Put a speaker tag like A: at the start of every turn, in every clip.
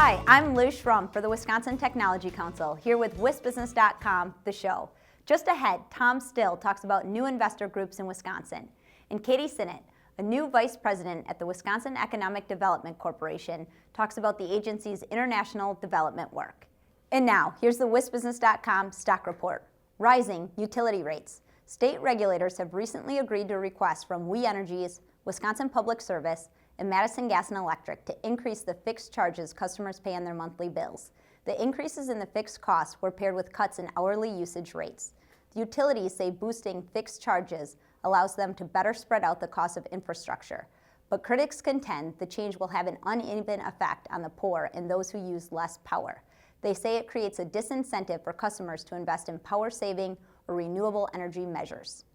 A: Hi, I'm Liz Schrum for the Wisconsin Technology Council, here with WisBusiness.com, the show. Just ahead, Tom Still talks about new investor groups in Wisconsin. And Katy Sinnott, a new vice president at the Wisconsin Economic Development Corporation, talks about the agency's international development work. And now, here's the WisBusiness.com stock report. Rising utility rates. State regulators have recently agreed to a request from We Energies, Wisconsin Public Service, and Madison Gas and Electric to increase the fixed charges customers pay on their monthly bills. The increases in the fixed costs were paired with cuts in hourly usage rates. The utilities say boosting fixed charges allows them to better spread out the cost of infrastructure. But critics contend the change will have an uneven effect on the poor and those who use less power. They say it creates a disincentive for customers to invest in power-saving or renewable energy measures.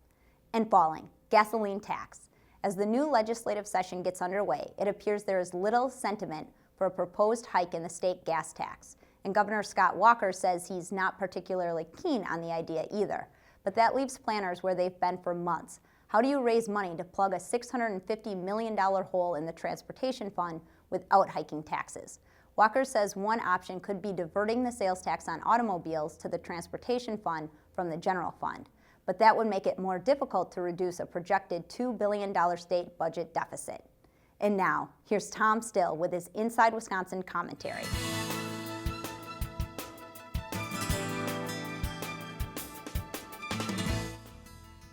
A: And falling, gasoline tax. As the new legislative session gets underway, it appears there is little sentiment for a proposed hike in the state gas tax. And Governor Scott Walker says he's not particularly keen on the idea either. But that leaves planners where they've been for months. How do you raise money to plug a $650 million hole in the transportation fund without hiking taxes? Walker says one option could be diverting the sales tax on automobiles to the transportation fund from the general fund. But that would make it more difficult to reduce a projected $2 billion state budget deficit. And now, here's Tom Still with his Inside Wisconsin commentary.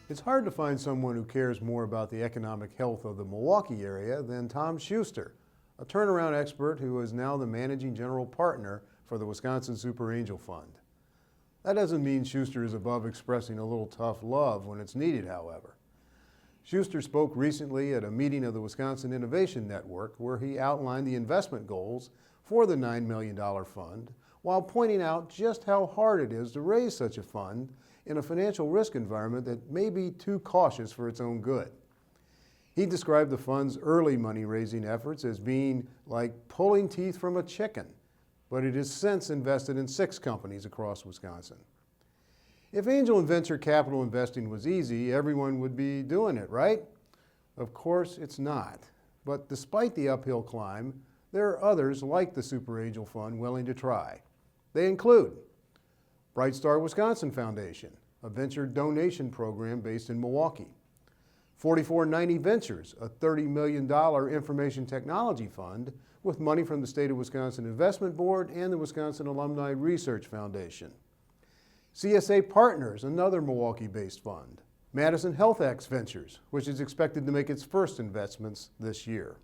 B: It's hard to find someone who cares more about the economic health of the Milwaukee area than Tom Schuster, a turnaround expert who is now the managing general partner for the Wisconsin Super Angel Fund. That doesn't mean Schuster is above expressing a little tough love when it's needed, however. Schuster spoke recently at a meeting of the Wisconsin Innovation Network where he outlined the investment goals for the $9 million fund while pointing out just how hard it is to raise such a fund in a financial risk environment that may be too cautious for its own good. He described the fund's early money-raising efforts as being like pulling teeth from a chicken, but it has since invested in 6 companies across Wisconsin. If angel and venture capital investing was easy, everyone would be doing it, right? Of course, it's not. But despite the uphill climb, there are others like the Super Angel Fund willing to try. They include Bright Star Wisconsin Foundation, a venture donation program based in Milwaukee. 4490 Ventures, a $30 million information technology fund with money from the State of Wisconsin Investment Board and the Wisconsin Alumni Research Foundation. CSA Partners, another Milwaukee-based fund. Madison HealthX Ventures, which is expected to make its first investments this year.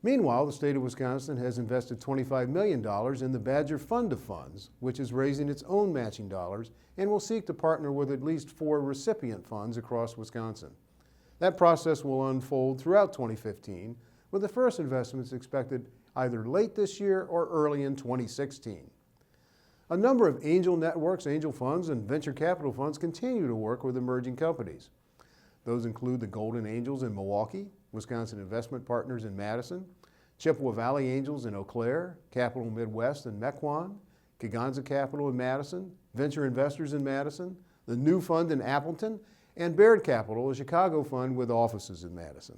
B: Meanwhile, the State of Wisconsin has invested $25 million in the Badger Fund of Funds, which is raising its own matching dollars and will seek to partner with at least 4 recipient funds across Wisconsin. That process will unfold throughout 2015, with the first investments expected either late this year or early in 2016. A number of angel networks, angel funds, and venture capital funds continue to work with emerging companies. Those include the Golden Angels in Milwaukee, Wisconsin Investment Partners in Madison, Chippewa Valley Angels in Eau Claire, Capital Midwest in Mequon, Kegonsa Capital in Madison, Venture Investors in Madison, the New Fund in Appleton, and Baird Capital, a Chicago fund with offices in Madison.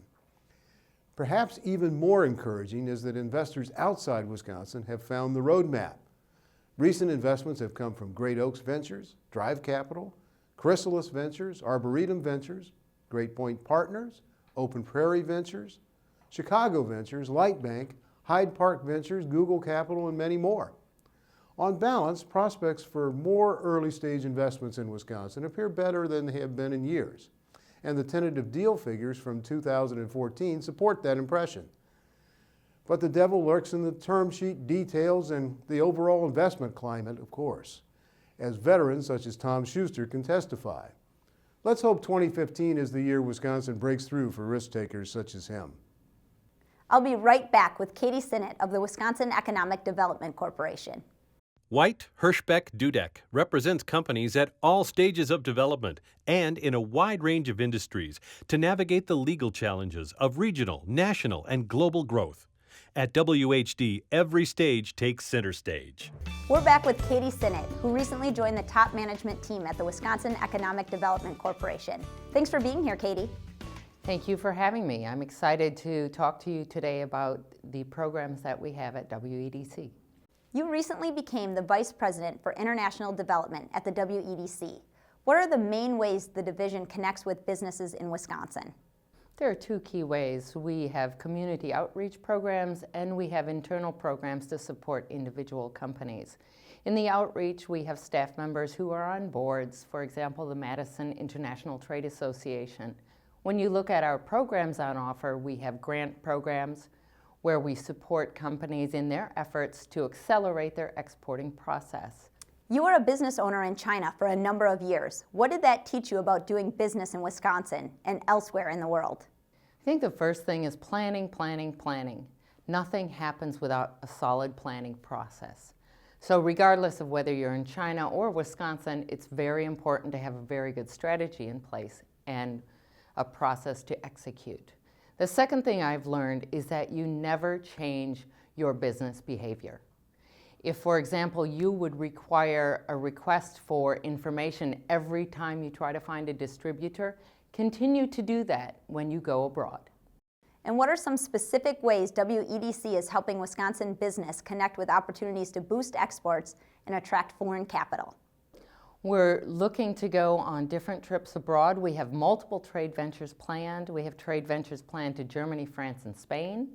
B: Perhaps even more encouraging is that investors outside Wisconsin have found the roadmap. Recent investments have come from Great Oaks Ventures, Drive Capital, Chrysalis Ventures, Arboretum Ventures, Great Point Partners, Open Prairie Ventures, Chicago Ventures, Lightbank, Hyde Park Ventures, Google Capital, and many more. On balance, prospects for more early-stage investments in Wisconsin appear better than they have been in years, and the tentative deal figures from 2014 support that impression. But the devil lurks in the term sheet details and the overall investment climate, of course, as veterans such as Tom Schuster can testify. Let's hope 2015 is the year Wisconsin breaks through for risk takers such as him.
A: I'll be right back with Katy Sinnott of the Wisconsin Economic Development Corporation.
C: White Hirschbeck Dudek represents companies at all stages of development and in a wide range of industries to navigate the legal challenges of regional, national, and global growth. At WHD, every stage takes center stage.
A: We're back with Katy Sinnott, who recently joined the top management team at the Wisconsin Economic Development Corporation. Thanks for being here, Katy.
D: Thank you for having me. I'm excited to talk to you today about the programs that we have at WEDC.
A: You recently became the Vice President for International Development at the WEDC. What are the main ways the division connects with businesses in Wisconsin?
D: There are two key ways. We have community outreach programs and we have internal programs to support individual companies. In the outreach, we have staff members who are on boards, for example, the Madison International Trade Association. When you look at our programs on offer, we have grant programs where we support companies in their efforts to accelerate their exporting process.
A: You were a business owner in China for a number of years. What did that teach you about doing business in Wisconsin and elsewhere in the world?
D: I think the first thing is planning, planning, planning. Nothing happens without a solid planning process. So regardless of whether you're in China or Wisconsin, it's very important to have a very good strategy in place and a process to execute. The second thing I've learned is that you never change your business behavior. If, for example, you would require a request for information every time you try to find a distributor, continue to do that when you go abroad.
A: And what are some specific ways WEDC is helping Wisconsin business connect with opportunities to boost exports and attract foreign capital?
D: We're looking to go on different trips abroad. We have multiple trade ventures planned. We have trade ventures planned to Germany, France, and Spain.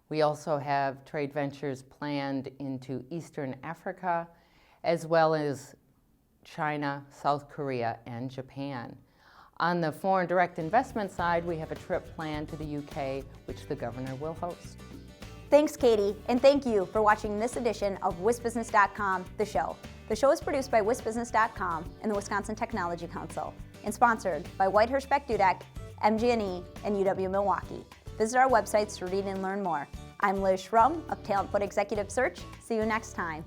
D: We also have trade ventures planned into Eastern Africa, as well as China, South Korea, and Japan. On the foreign direct investment side, we have a trip planned to the UK, which the governor will host.
A: Thanks, Katie, and thank you for watching this edition of WISBusiness.com, the show. The show is produced by WISBusiness.com and the Wisconsin Technology Council, and sponsored by White Hirschbeck Dudek, MG&E, and UW-Milwaukee. Visit our websites to read and learn more. I'm Liz Schrum of Talent Foot Executive Search. See you next time.